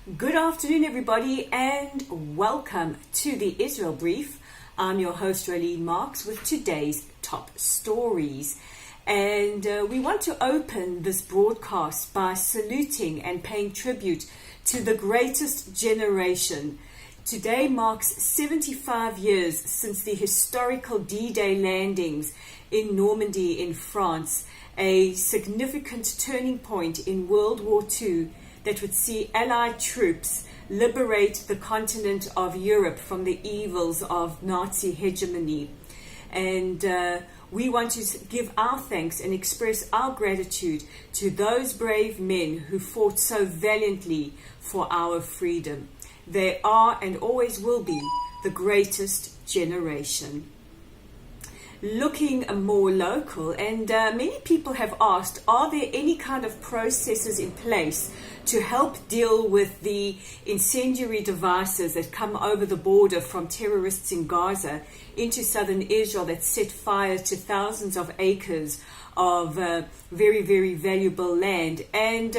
Good afternoon, everybody, and welcome to the Israel Brief. I'm your host, Raylene Marks, with today's top stories. And we want to open this broadcast by saluting and paying tribute to the greatest generation. Today marks 75 years since the historical D-Day landings in Normandy in France, a significant turning point in World War II that would see Allied troops liberate the continent of Europe from the evils of Nazi hegemony. And we want to give our thanks and express our gratitude to those brave men who fought so valiantly for our freedom. They are and always will be the greatest generation. Looking more local, and many people have asked, are there any kind of processes in place to help deal with the incendiary devices that come over the border from terrorists in Gaza into southern Israel that set fire to thousands of acres of very, very valuable land? And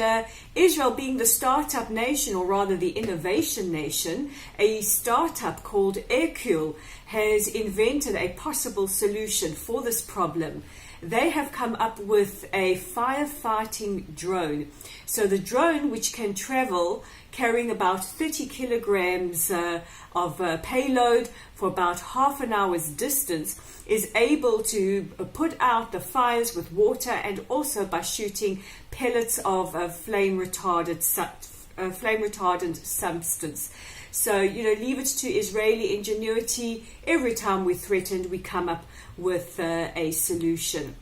Israel, being the startup nation, or rather the innovation nation, a startup called Hercule has invented a possible solution for this problem. They have come up with a firefighting drone. So the drone, which can travel carrying about 30 kilograms of payload for about half an hour's distance, is able to put out the fires with water and also by shooting pellets of flame retardant substance. So, leave it to Israeli ingenuity. Every time we're threatened, we come up with a solution.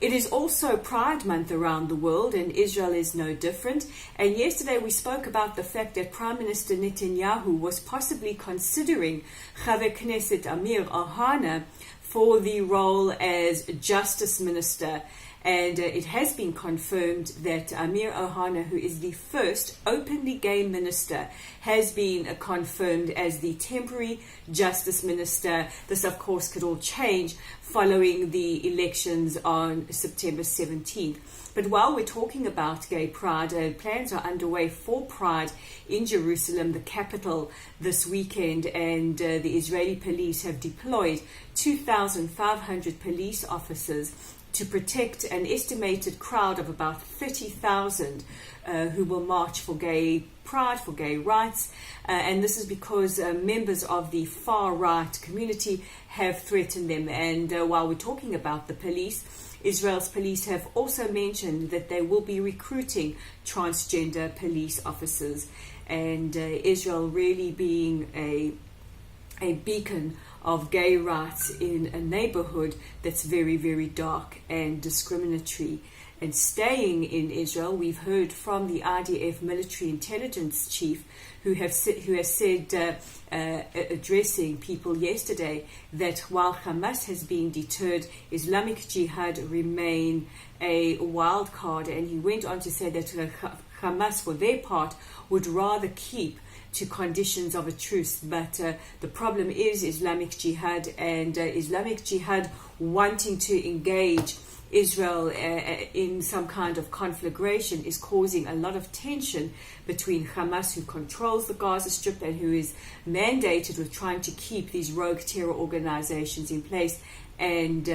It is also Pride Month around the world, and Israel is no different. And yesterday we spoke about the fact that Prime Minister Netanyahu was possibly considering Chaver Knesset Amir Ohana for the role as Justice Minister. And it has been confirmed that Amir Ohana, who is the first openly gay minister, has been confirmed as the temporary justice minister. This, of course, could all change following the elections on September 17th. But while we're talking about gay pride, plans are underway for Pride in Jerusalem, the capital, this weekend, and the Israeli police have deployed 2,500 police officers to protect an estimated crowd of about 30,000 who will march for gay pride, for gay rights. And this is because members of the far-right community have threatened them. And while we're talking about the police, Israel's police have also mentioned that they will be recruiting transgender police officers. And Israel really being a beacon of gay rights in a neighborhood that's very, very dark and discriminatory. And staying in Israel, we've heard from the IDF military intelligence chief who has said, addressing people yesterday, that while Hamas has been deterred, Islamic Jihad remain a wild card. And he went on to say that Hamas, for their part, would rather keep to conditions of a truce. But the problem is Islamic Jihad, and Islamic Jihad wanting to engage Israel in some kind of conflagration is causing a lot of tension between Hamas, who controls the Gaza Strip and who is mandated with trying to keep these rogue terror organizations in place, and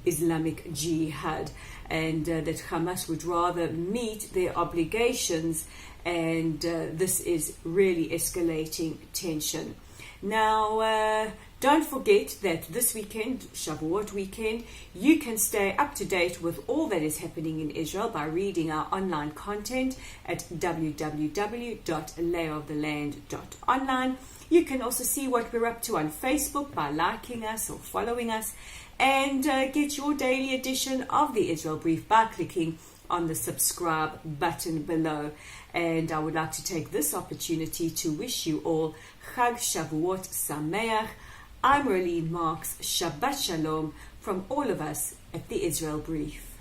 Islamic Jihad, and that Hamas would rather meet their obligations, and this is really escalating tension. Now, don't forget that this weekend, Shavuot weekend, you can stay up to date with all that is happening in Israel by reading our online content at www.layoftheland.online. You can also see what we're up to on Facebook by liking us or following us, and get your daily edition of the Israel Brief by clicking on the subscribe button below. And I would like to take this opportunity to wish you all Chag Shavuot Sameach. I'm Raylene Marks. Shabbat Shalom from all of us at the Israel Brief.